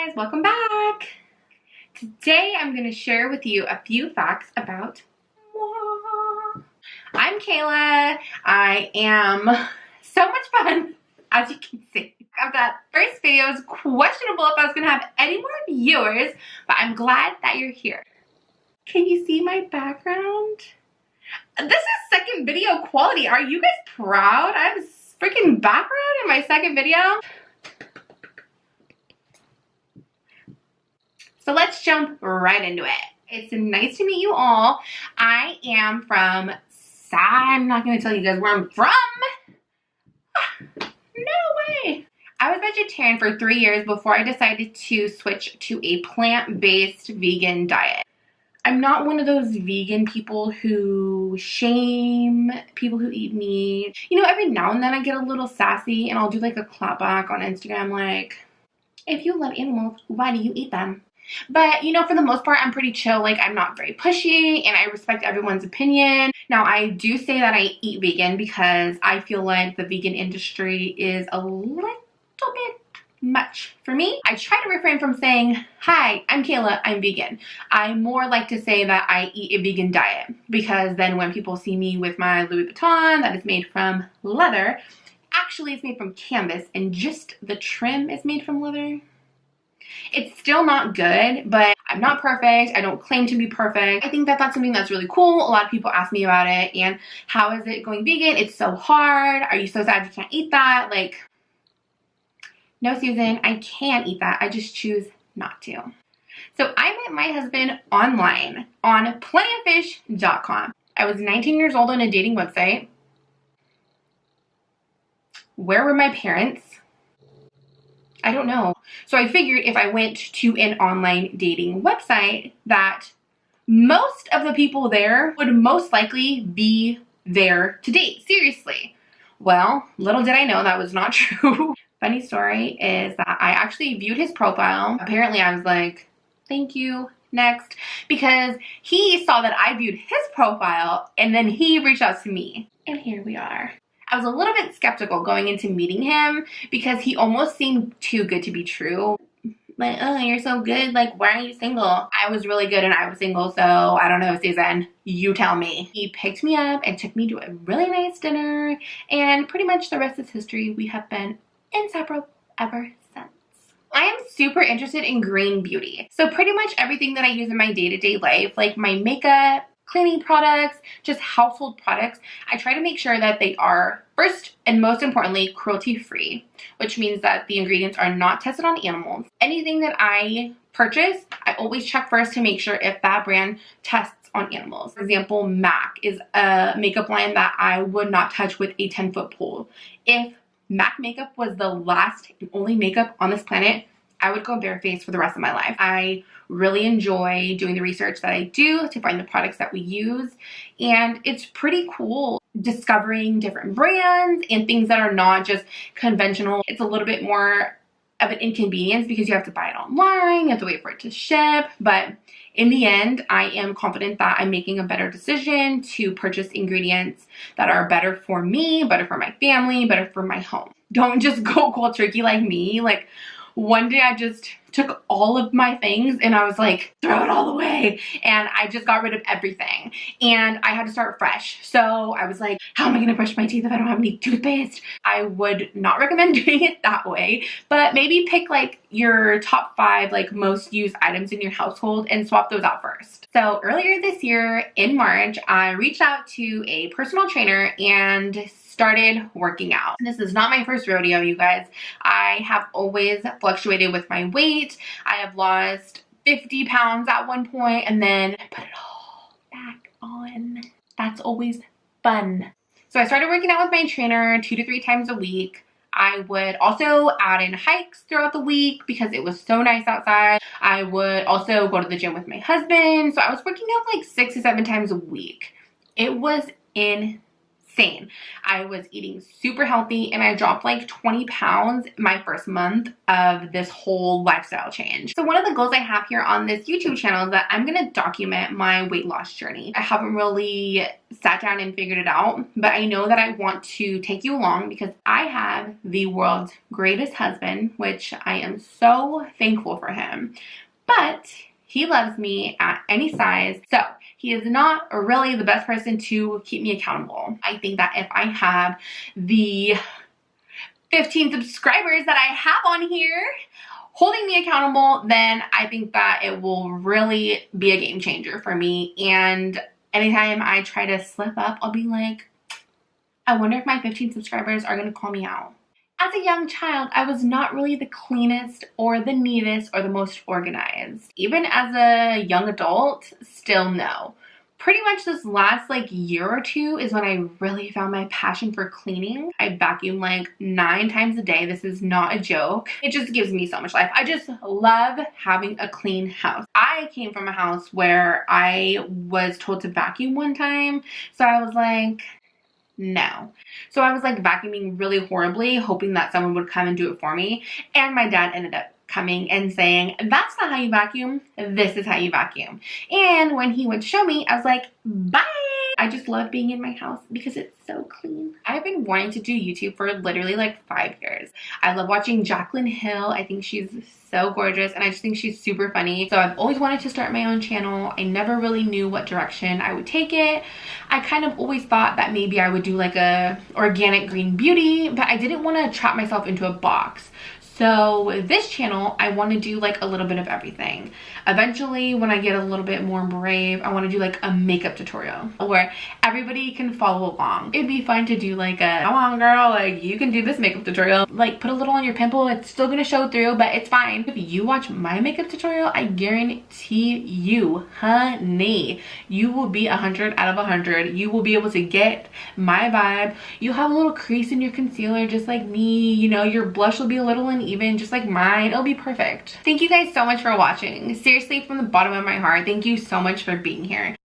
guys, welcome back. Today I'm going to share with you a few facts about moi. I'm Kayla. I am so much fun, as you can see. I thought first video was questionable if I was going to have any more viewers, but I'm glad that you're here. Can you see my background? This is second video quality. Are you guys proud? I have a freaking background in my second video. So let's jump right into it. It's nice to meet you all. I am from, I'm not going to tell you guys where I'm from. No way. I was vegetarian for 3 years before I decided to switch to a plant-based vegan diet. I'm not one of those vegan people who shame people who eat meat. You know, every now and then I get a little sassy and I'll do like a clapback on Instagram like, if you love animals, why do you eat them? But, you know, for the most part, I'm pretty chill. Like, I'm not very pushy and I respect everyone's opinion. Now, I do say that I eat vegan because I feel like the vegan industry is a little bit much for me. I try to refrain from saying, hi, I'm Kayla, I'm vegan. I more like to say that I eat a vegan diet because then when people see me with my Louis Vuitton that is made from leather, actually it's made from canvas and just the trim is made from leather. It's still not good, but I'm not perfect. I don't claim to be perfect. I think that that's something that's really cool. A lot of people ask me about it and how is it going vegan? It's so hard. Are you so sad you can't eat that? Like, no, Susan, I can eat that. I just choose not to. So I met my husband online on plentyoffish.com. I was 19 years old on a dating website. Where were my parents? I don't know. So I figured if I went to an online dating website that most of the people there would most likely be there to date. Seriously. Well, little did I know that was not true. Funny story is that I actually viewed his profile. Apparently I was like, thank you, next. Because he saw that I viewed his profile and then he reached out to me. And here we are. I was a little bit skeptical going into meeting him because he almost seemed too good to be true. Like, oh, you're so good. Like, why aren't you single? I was really good and I was single, so I don't know, Susan. You tell me. He picked me up and took me to a really nice dinner, and pretty much the rest is history. We have been inseparable ever since. I am super interested in green beauty. So pretty much everything that I use in my day-to-day life, like my makeup, cleaning products, just household products, I try to make sure that they are, first and most importantly, cruelty-free, which means that the ingredients are not tested on animals. Anything that I purchase, I always check first to make sure if that brand tests on animals. For example, MAC is a makeup line that I would not touch with a 10-foot pole. If MAC makeup was the last and only makeup on this planet, I would go barefaced for the rest of my life. I really enjoy doing the research that I do to find the products that we use, and it's pretty cool discovering different brands and things that are not just conventional. It's a little bit more of an inconvenience because you have to buy it online, you have to wait for it to ship, but in the end, I am confident that I'm making a better decision to purchase ingredients that are better for me, better for my family, better for my home. Don't just go cold turkey like me. Like, one day I just took all of my things and I was like, throw it all away. And I just got rid of everything. And I had to start fresh. So I was like, how am I going to brush my teeth if I don't have any toothpaste? I would not recommend doing it that way. But maybe pick like your top 5 like most used items in your household and swap those out first. So earlier this year in March, I reached out to a personal trainer and started working out. This is not my first rodeo, you guys. I have always fluctuated with my weight. I have lost 50 pounds at one point and then put it all back on. That's always fun. So I started working out with my trainer 2 to 3 times a week. I would also add in hikes throughout the week because it was so nice outside. I would also go to the gym with my husband. So I was working out like 6 to 7 times a week. It was insane. insane. I was eating super healthy and I dropped like 20 pounds my first month of this whole lifestyle change. So one of the goals I have here on this YouTube channel is that I'm gonna document my weight loss journey. I haven't really sat down and figured it out, but I know that I want to take you along because I have the world's greatest husband, which I am so thankful for him. But he loves me at any size, so he is not really the best person to keep me accountable. I think that if I have the 15 subscribers that I have on here holding me accountable, then I think that it will really be a game changer for me. And anytime I try to slip up, I'll be like, I wonder if my 15 subscribers are going to call me out. As a young child, I was not really the cleanest or the neatest or the most organized. Even as a young adult, still no. Pretty much this last like year or two is when I really found my passion for cleaning. I vacuum like 9 times a day. This is not a joke. It just gives me so much life. I just love having a clean house. I came from a house where I was told to vacuum one time, so I was like, no. So I was like vacuuming really horribly, hoping that someone would come and do it for me. And my dad ended up coming and saying, that's not how you vacuum, this is how you vacuum. And when he would show me, I was like, bye. I just love being in my house because it's so clean. I've been wanting to do YouTube for literally like 5 years. I love watching Jaclyn Hill. I think she's so gorgeous and I just think she's super funny. So I've always wanted to start my own channel. I never really knew what direction I would take it. I kind of always thought that maybe I would do like a organic green beauty, but I didn't want to trap myself into a box. So this channel, I want to do like a little bit of everything. Eventually, when I get a little bit more brave, I want to do like a makeup tutorial where everybody can follow along. It'd be fun to do like a, come on girl, like you can do this makeup tutorial. Like put a little on your pimple, it's still gonna show through, but it's fine. If you watch my makeup tutorial, I guarantee you, honey, you will be 100 out of 100. You will be able to get my vibe. You have a little crease in your concealer just like me. You know, your blush will be a little uneven just like mine. It'll be perfect. Thank you guys so much for watching. Seriously, from the bottom of my heart, thank you so much for being here.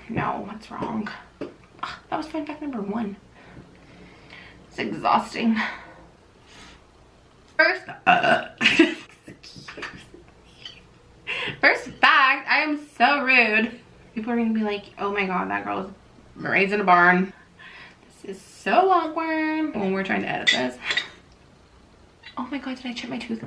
No, what's wrong? Ugh, that was fun fact number 1. It's exhausting. First fact, I am so rude. People are gonna be like, oh my god, that girl is raised in a barn. This is so awkward when we're trying to edit this. Oh my god, did I chip my tooth?